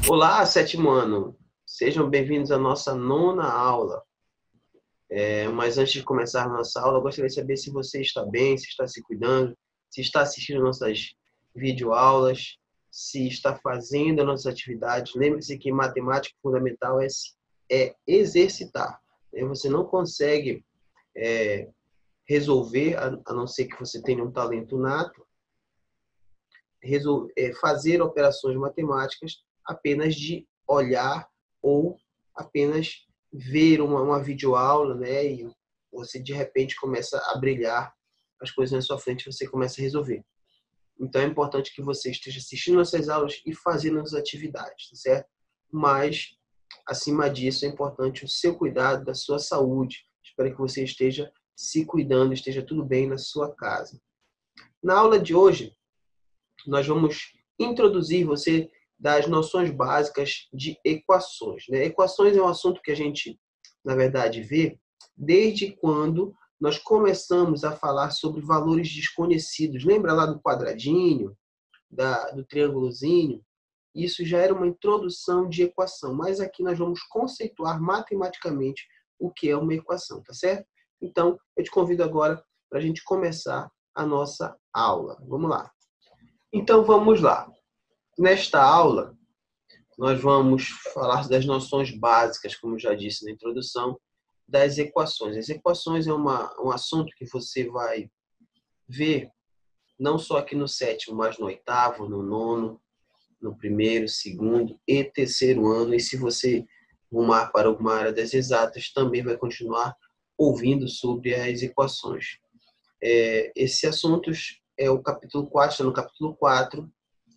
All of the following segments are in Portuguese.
Olá, sétimo ano. Sejam bem-vindos à nossa nona aula. Mas antes de começar a nossa aula, eu gostaria de saber se você está bem, se está se cuidando, se está assistindo nossas videoaulas, se está fazendo as nossas atividades. Lembre-se que matemática fundamental é exercitar. Você não consegue resolver, a não ser que você tenha um talento nato, fazer operações matemáticas apenas de olhar ou apenas ver uma videoaula, né? E você de repente começa a brilhar as coisas na sua frente, você começa a resolver. Então é importante que você esteja assistindo essas aulas e fazendo as atividades, tá certo? Mas acima disso é importante o seu cuidado da sua saúde. Espero que você esteja se cuidando, esteja tudo bem na sua casa. Na aula de hoje, nós vamos introduzir você das noções básicas de equações, né? Equações é um assunto que a gente, na verdade, vê desde quando nós começamos a falar sobre valores desconhecidos. Lembra lá do quadradinho, do triângulozinho? Isso já era uma introdução de equação, mas aqui nós vamos conceituar matematicamente o que é uma equação, tá certo? Então, eu te convido agora para a gente começar a nossa aula. Vamos lá. Então, vamos lá. Nesta aula, nós vamos falar das noções básicas, como já disse na introdução, das equações. As equações é um assunto que você vai ver não só aqui no sétimo, mas no oitavo, no nono, no primeiro, segundo e terceiro ano. E se você rumar para alguma área das exatas, também vai continuar ouvindo sobre as equações. Esse assunto é o capítulo 4, está no capítulo 4,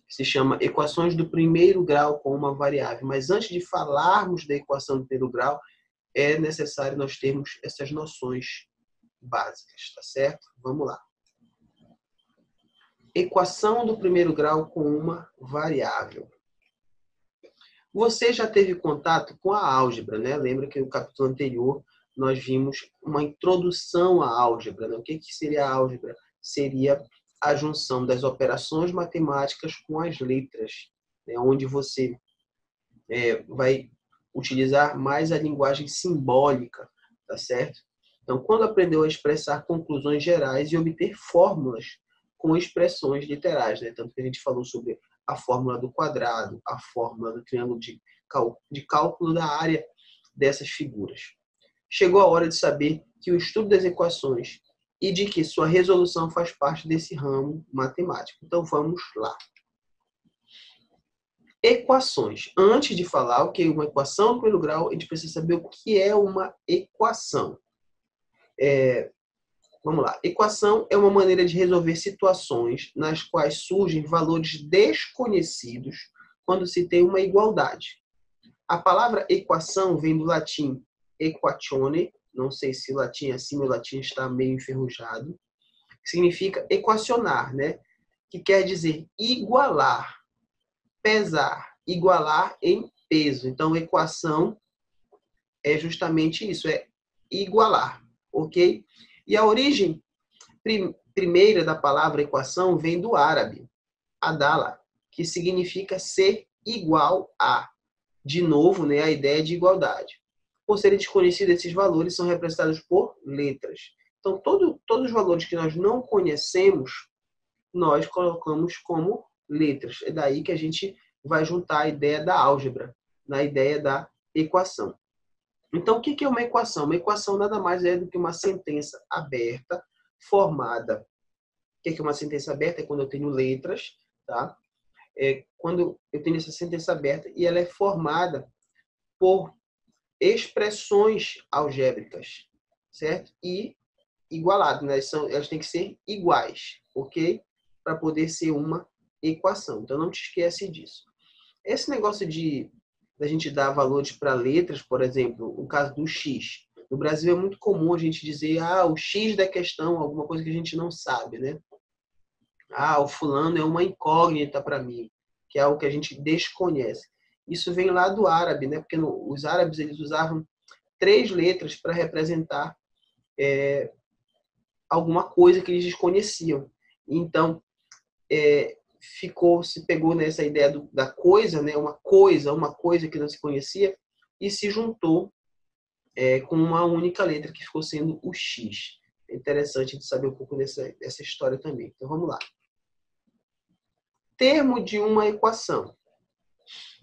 que se chama equações do primeiro grau com uma variável. Mas antes de falarmos da equação do primeiro grau, é necessário nós termos essas noções básicas, tá certo? Vamos lá. Equação do primeiro grau com uma variável. Você já teve contato com a álgebra, né? Lembra que no capítulo anterior nós vimos uma introdução à álgebra, né? O que seria a álgebra? Seria a junção das operações matemáticas com as letras, né? Onde você vai utilizar mais a linguagem simbólica, tá certo? Então, quando aprendeu a expressar conclusões gerais e obter fórmulas com expressões literais, né? Tanto que a gente falou sobre a fórmula do quadrado, a fórmula do triângulo de cálculo da área dessas figuras. Chegou a hora de saber que o estudo das equações e de que sua resolução faz parte desse ramo matemático. Então, vamos lá. Equações. Antes de falar o que é uma equação do primeiro grau, a gente precisa saber o que é uma equação. Vamos lá. Equação é uma maneira de resolver situações nas quais surgem valores desconhecidos quando se tem uma igualdade. A palavra equação vem do latim equatione, não sei se o latim é assim, o latim está meio enferrujado, que significa equacionar, né? Que quer dizer igualar, pesar, igualar em peso. Então, equação é justamente isso, é igualar, ok? E a origem primeira da palavra equação vem do árabe, adala, que significa ser igual a. De novo, né, a ideia de igualdade. Por serem desconhecidos, esses valores são representados por letras. Então, todos os valores que nós não conhecemos, nós colocamos como letras. É daí que a gente vai juntar a ideia da álgebra na ideia da equação. Então, o que é uma equação? Uma equação nada mais é do que uma sentença aberta, formada. O que é uma sentença aberta? É quando eu tenho letras, tá? Quando eu tenho essa sentença aberta e ela é formada por expressões algébricas, certo? E igualadas, né? Elas têm que ser iguais, ok? Para poder ser uma equação. Então, não te esquece disso. Esse negócio da gente dar valores para letras, por exemplo, o caso do X. No Brasil é muito comum a gente dizer, o X da questão, alguma coisa que a gente não sabe, né? O fulano é uma incógnita para mim, que é algo que a gente desconhece. Isso vem lá do árabe, né? Porque os árabes eles usavam 3 letras para representar alguma coisa que eles desconheciam. Então, se pegou nessa ideia da coisa, né? Uma coisa que não se conhecia, e se juntou com uma única letra, que ficou sendo o X. É interessante de saber um pouco dessa história também. Então, vamos lá. Termo de uma equação.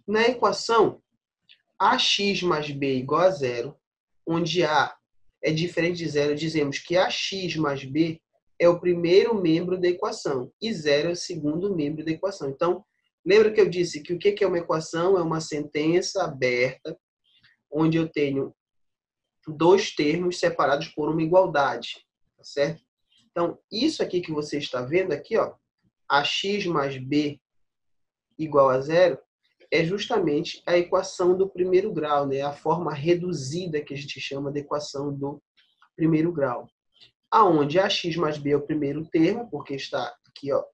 Na equação, ax mais b igual a zero, onde a é diferente de zero, dizemos que ax mais b é o primeiro membro da equação e zero é o segundo membro da equação. Então, lembra que eu disse que o que é uma equação? É uma sentença aberta, onde eu tenho dois termos separados por uma igualdade, tá certo? Então, isso aqui que você está vendo aqui, ó, ax mais b igual a zero, é justamente a equação do primeiro grau, né? A forma reduzida que a gente chama de equação do primeiro grau. Aonde ax mais b é o primeiro termo, porque está aqui, ó,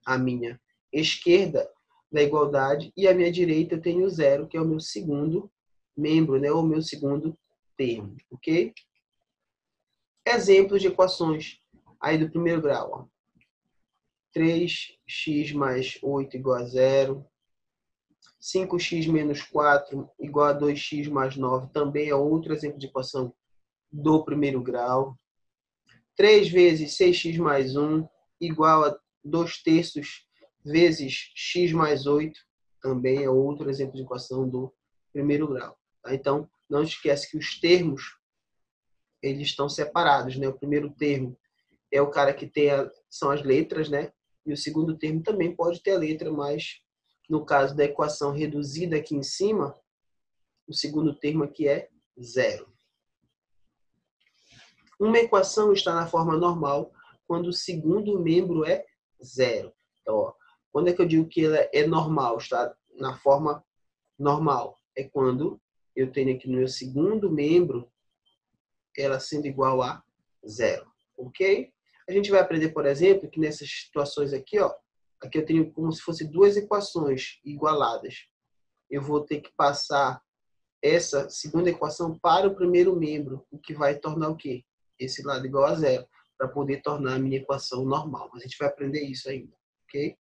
a minha esquerda da igualdade, e a minha direita eu tenho zero, que é o meu segundo membro, né? O meu segundo termo, ok? Exemplos de equações aí do primeiro grau, ó. 3x mais 8 igual a zero. 5x menos 4 igual a 2x mais 9 também é outro exemplo de equação do primeiro grau. 3 vezes 6x mais 1 igual a 2/3 vezes x mais 8 também é outro exemplo de equação do primeiro grau. Tá? Então, não esquece que os termos eles estão separados, né? O primeiro termo é o cara que são as letras, né? E o segundo termo também pode ter a letra, mas no caso da equação reduzida aqui em cima, o segundo termo aqui é zero. Uma equação está na forma normal quando o segundo membro é zero. Então, ó, quando é que eu digo que ela é normal, está na forma normal? É quando eu tenho aqui no meu segundo membro ela sendo igual a zero, ok? A gente vai aprender, por exemplo, que nessas situações aqui, ó, aqui eu tenho como se fossem duas equações igualadas. Eu vou ter que passar essa segunda equação para o primeiro membro, o que vai tornar o quê? Esse lado igual a zero, para poder tornar a minha equação normal. A gente vai aprender isso ainda, ok?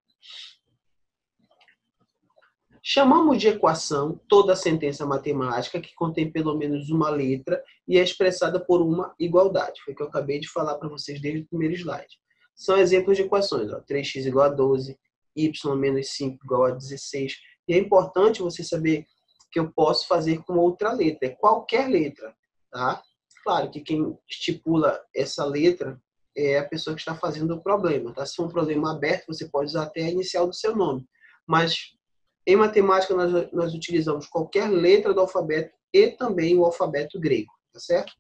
Chamamos de equação toda sentença matemática que contém pelo menos uma letra e é expressada por uma igualdade. Foi o que eu acabei de falar para vocês desde o primeiro slide. São exemplos de equações. Ó, 3x igual a 12, y menos 5 igual a 16. E é importante você saber que eu posso fazer com outra letra. É qualquer letra. Tá? Claro que quem estipula essa letra é a pessoa que está fazendo o problema. Tá? Se for um problema aberto, você pode usar até a inicial do seu nome. Mas em matemática, nós utilizamos qualquer letra do alfabeto e também o alfabeto grego, tá certo?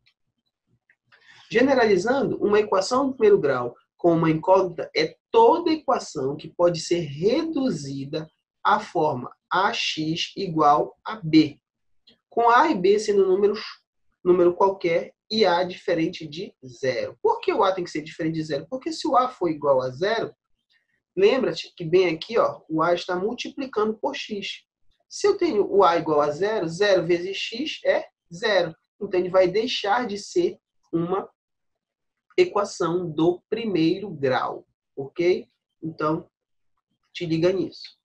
Generalizando, uma equação do primeiro grau com uma incógnita é toda equação que pode ser reduzida à forma ax igual a b, com a e b sendo número qualquer e a diferente de zero. Por que o a tem que ser diferente de zero? Porque se o a for igual a zero, lembra-te que bem aqui, ó, o a está multiplicando por x. Se eu tenho o a igual a zero, 0 vezes x é zero. Então, ele vai deixar de ser uma equação do primeiro grau, ok? Então, te liga nisso.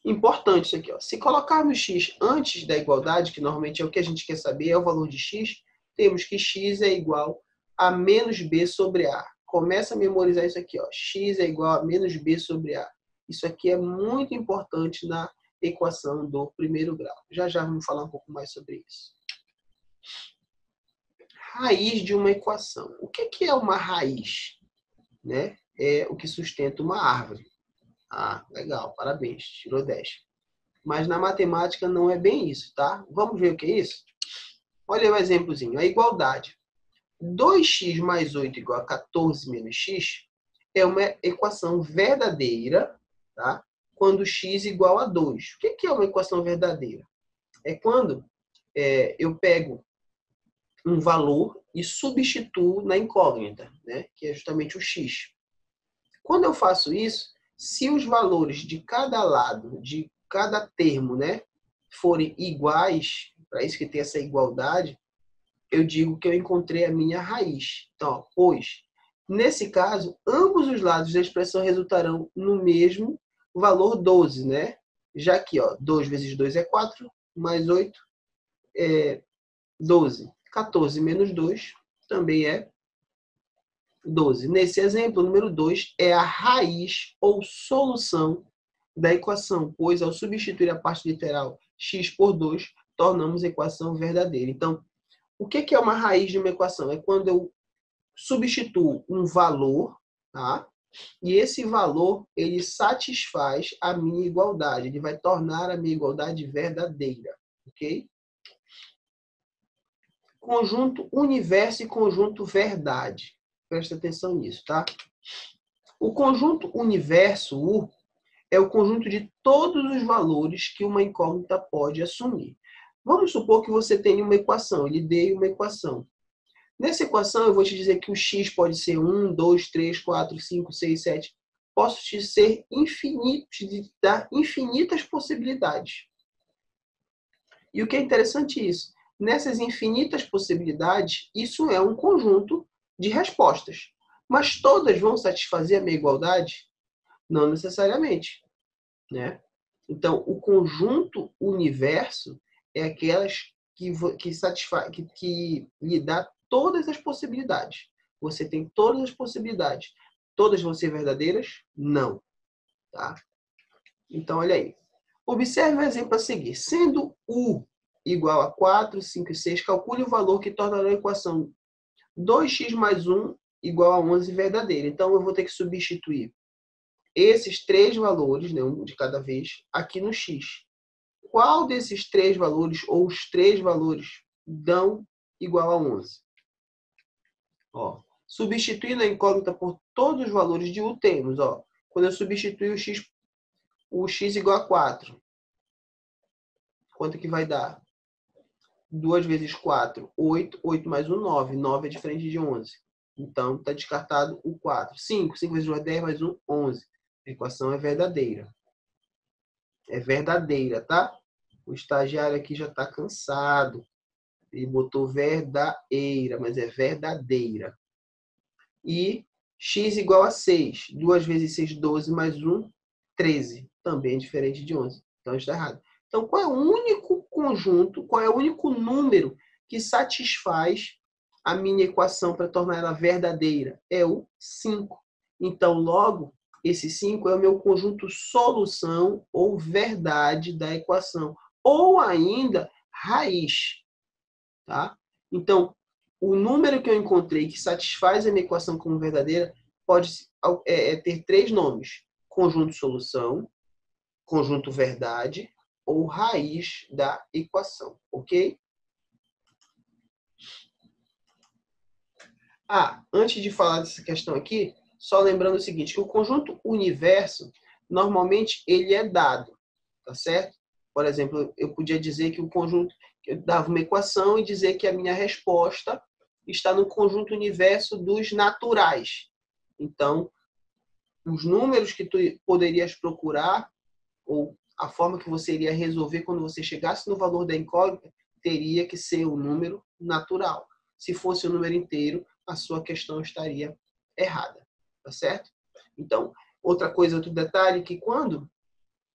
Importante isso aqui, ó. Se colocarmos x antes da igualdade, que normalmente é o que a gente quer saber, é o valor de x, temos que x é igual a menos b sobre a. Começa a memorizar isso aqui, ó. X é igual a menos b sobre a. Isso aqui é muito importante na equação do primeiro grau. Já já vamos falar um pouco mais sobre isso. Raiz de uma equação. O que é uma raiz? Né? É o que sustenta uma árvore. Ah, legal, parabéns, tirou 10. Mas na matemática não é bem isso, tá? Vamos ver o que é isso? Olha o exemplozinho, a igualdade. 2x mais 8 igual a 14 menos x é uma equação verdadeira, tá? Quando x igual a 2. O que é uma equação verdadeira? É quando eu pego um valor e substituo na incógnita, né? Que é justamente o x. Quando eu faço isso, se os valores de cada lado, de cada termo, né, forem iguais, para isso que tem essa igualdade, eu digo que eu encontrei a minha raiz. Então, ó, pois Nesse caso, ambos os lados da expressão resultarão no mesmo valor 12, né? Já que, ó, 2 vezes 2 é 4, mais 8 é 12. 14 menos 2 também é 12. Nesse exemplo, o número 2 é a raiz ou solução da equação, pois ao substituir a parte literal x por 2, tornamos a equação verdadeira. Então, o que é uma raiz de uma equação? É quando eu substituo um valor, tá? E esse valor, ele satisfaz a minha igualdade. Ele vai tornar a minha igualdade verdadeira, ok? Conjunto universo e conjunto verdade. Presta atenção nisso, tá? O conjunto universo, U, é o conjunto de todos os valores que uma incógnita pode assumir. Vamos supor que você tenha uma equação, ele dê uma equação. Nessa equação, eu vou te dizer que o x pode ser 1, 2, 3, 4, 5, 6, 7. Posso te ser infinito, te dar infinitas possibilidades. E o que é interessante é isso. Nessas infinitas possibilidades, isso é um conjunto de respostas. Mas todas vão satisfazer a minha igualdade? Não necessariamente, né? Então, o conjunto universo é aquelas que lhe dá todas as possibilidades. Você tem todas as possibilidades. Todas vão ser verdadeiras? Não. Tá? Então, olha aí. Observe o exemplo a seguir. Sendo U igual a 4, 5 e 6, calcule o valor que tornará a equação 2x mais 1 igual a 11 verdadeira. Então, eu vou ter que substituir esses três valores, né, um de cada vez, aqui no x. Qual desses três valores, ou os três valores, dão igual a 11? Ó, substituindo a incógnita por todos os valores de U, temos, ó, quando eu substituir o x igual a 4, quanto que vai dar? 2 vezes 4, 8. 8 mais 1, 9. 9 é diferente de 11. Então, está descartado o 4. 5. 5 vezes 2 é 10, mais 1, 11. A equação é verdadeira. É verdadeira, tá? O estagiário aqui já está cansado. Ele botou verdadeira, mas é verdadeira. E x igual a 6. 2 vezes 6, 12, mais 1, 13. Também é diferente de 11. Então, está errado. Então, qual é o único conjunto, qual é o único número que satisfaz a minha equação para tornar ela verdadeira? É o 5. Então, logo, esse 5 é o meu conjunto solução ou verdade da equação. Ou ainda, raiz. Tá? Então, o número que eu encontrei que satisfaz a minha equação como verdadeira pode ter três nomes. Conjunto solução, conjunto verdade ou raiz da equação, ok? Antes de falar dessa questão aqui, só lembrando o seguinte, que o conjunto universo, normalmente, ele é dado, tá certo? Por exemplo, eu podia dizer que o conjunto, eu dava uma equação e dizer que a minha resposta está no conjunto universo dos naturais. Então, os números que tu poderias procurar, ou a forma que você iria resolver quando você chegasse no valor da incógnita, teria que ser o número natural. Se fosse o número inteiro, a sua questão estaria errada, tá certo? Então, outra coisa, outro detalhe, que quando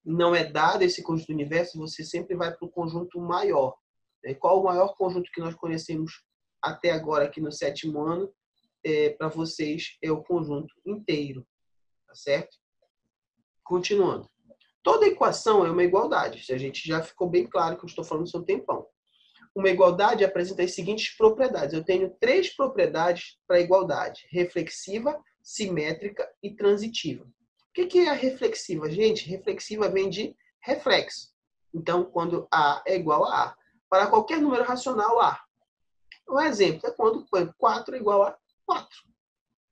não é dado esse conjunto do universo, você sempre vai para o conjunto maior. Qual o maior conjunto que nós conhecemos até agora aqui no 7º ano? Para vocês é o conjunto inteiro, tá certo? Continuando. Toda equação é uma igualdade. A gente já ficou bem claro que eu estou falando sobre um tempão. Uma igualdade apresenta as seguintes propriedades. Eu tenho três propriedades para a igualdade: reflexiva, simétrica e transitiva. O que é a reflexiva? Gente, reflexiva vem de reflexo. Então, quando A é igual a A. Para qualquer número racional, A. Um exemplo é quando 4 é igual a 4.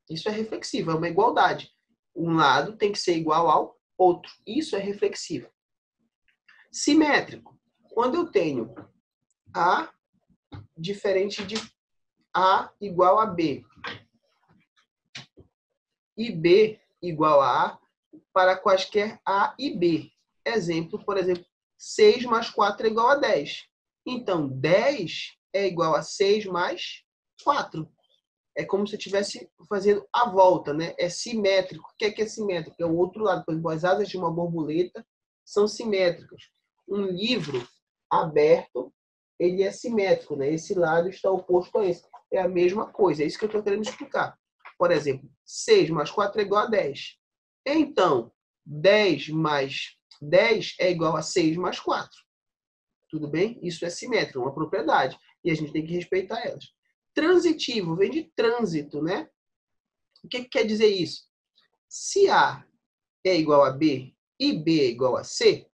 Isso é reflexivo, é uma igualdade. Um lado tem que ser igual ao outro. Isso é reflexivo. Simétrico. Quando eu tenho A diferente de A igual a B e B igual a A para quaisquer A e B. Exemplo, por exemplo, 6 mais 4 é igual a 10. Então, 10 é igual a 6 mais 4. é como se estivesse fazendo a volta, né? É simétrico. O que é simétrico? É o outro lado. Por exemplo, as asas de uma borboleta são simétricas. Um livro aberto, ele é simétrico, né? Esse lado está oposto a esse. É a mesma coisa. É isso que eu estou querendo explicar. Por exemplo, 6 mais 4 é igual a 10. Então, 10 mais 10 é igual a 6 mais 4. Tudo bem? Isso é simétrico, uma propriedade. E a gente tem que respeitar elas. Transitivo vem de trânsito, né? O que quer dizer isso? Se A é igual a B e B é igual a C,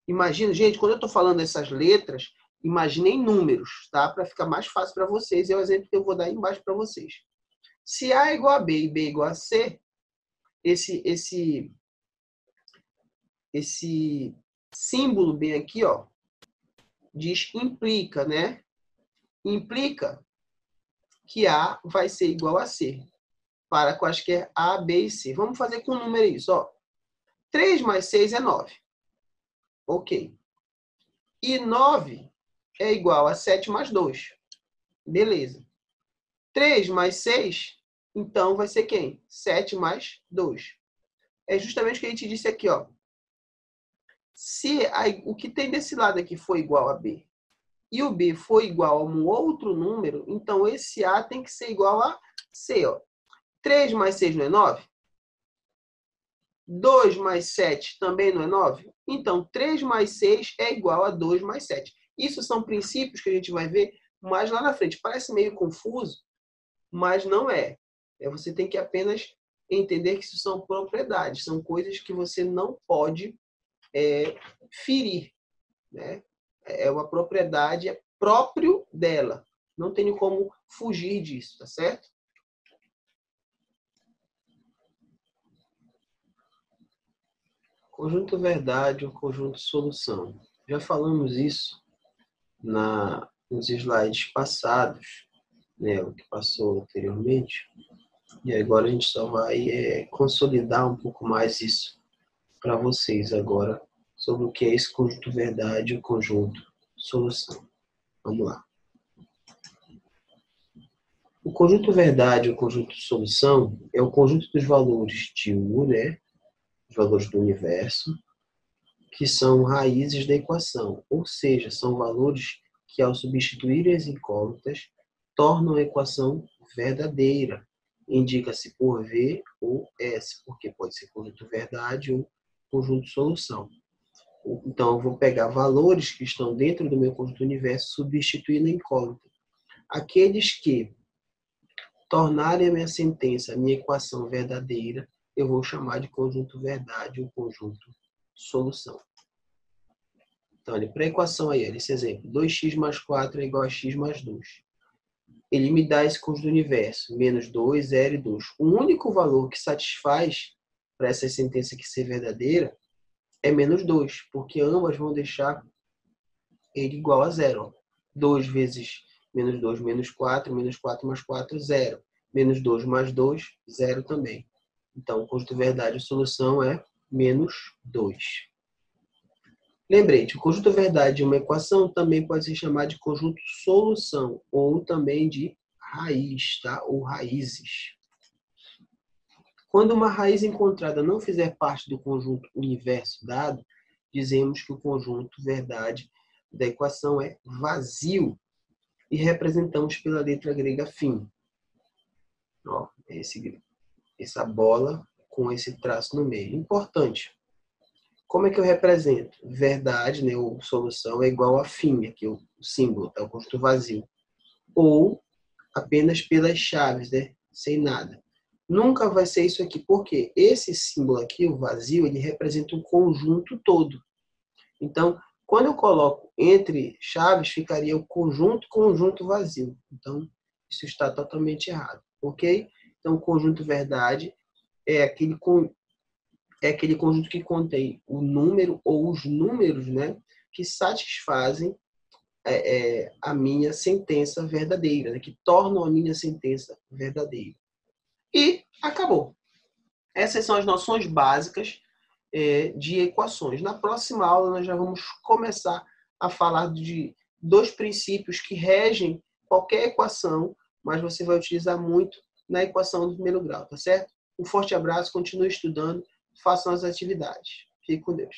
imagina, gente, quando eu estou falando essas letras, imaginem números, tá? Para ficar mais fácil para vocês. É o exemplo que eu vou dar aí embaixo para vocês. Se A é igual a B e B é igual a C, esse símbolo bem aqui, ó, diz implica, né? Implica que A vai ser igual a C para quaisquer A, B e C. Vamos fazer com o número isso, ó. 3 mais 6 é 9. Ok. E 9 é igual a 7 mais 2. Beleza. 3 mais 6, então vai ser quem? 7 mais 2. É justamente o que a gente disse aqui, ó. Se o que tem desse lado aqui for igual a B e o B for igual a um outro número, então esse A tem que ser igual a C, ó. 3 mais 6 não é 9? 2 mais 7 também não é 9? Então, 3 mais 6 é igual a 2 mais 7. Isso são princípios que a gente vai ver mais lá na frente. Parece meio confuso, mas não é. Você tem que apenas entender que isso são propriedades, são coisas que você não pode ferir, né? É uma propriedade, é próprio dela. Não tenho como fugir disso, tá certo? Conjunto verdade ou conjunto solução. Já falamos isso nos slides passados, né, o que passou anteriormente. E agora a gente só vai consolidar um pouco mais isso para vocês agora, sobre o que é esse conjunto verdade e o conjunto solução. Vamos lá. O conjunto verdade ou conjunto solução é o conjunto dos valores de U, né, os valores do universo, que são raízes da equação, ou seja, são valores que, ao substituir as incógnitas, tornam a equação verdadeira. Indica-se por V ou S, porque pode ser conjunto verdade ou conjunto solução. Então, eu vou pegar valores que estão dentro do meu conjunto universo, substituindo a incógnita. Aqueles que tornarem a minha sentença, a minha equação verdadeira, eu vou chamar de conjunto verdade ou conjunto solução. Então, para a equação aí, esse exemplo, 2x mais 4 é igual a x mais 2. Ele me dá esse conjunto do universo, menos 2, 0 e 2. O único valor que satisfaz para essa sentença aqui ser verdadeira é menos 2, porque ambas vão deixar ele igual a 0. 2 vezes menos 2, menos 4 mais 4, 0. Menos 2 mais 2, 0 também. Então, o conjunto verdade a solução é menos 2. Lembrete, o conjunto verdade de uma equação também pode ser chamado de conjunto solução, ou também de raiz, tá? Ou raízes. Quando uma raiz encontrada não fizer parte do conjunto universo dado, dizemos que o conjunto verdade da equação é vazio e representamos pela letra grega φ. Ó, essa bola com esse traço no meio. Importante. Como é que eu represento? Verdade, né, ou solução é igual a φ, aqui o símbolo, tá? O conjunto vazio. Ou apenas pelas chaves, né? Sem nada. Nunca vai ser isso aqui, porque esse símbolo aqui, o vazio, ele representa um conjunto todo. Então, quando eu coloco entre chaves, ficaria o conjunto vazio. Então, isso está totalmente errado, ok? Então, o conjunto verdade é aquele conjunto que contém o número ou os números, né, que satisfazem a minha sentença verdadeira, né, que tornam a minha sentença verdadeira. E acabou. Essas são as noções básicas de equações. Na próxima aula, nós já vamos começar a falar de dois princípios que regem qualquer equação mas você vai utilizar muito na equação do primeiro grau, tá certo? Um forte abraço, continue estudando, façam as atividades. Fique com Deus.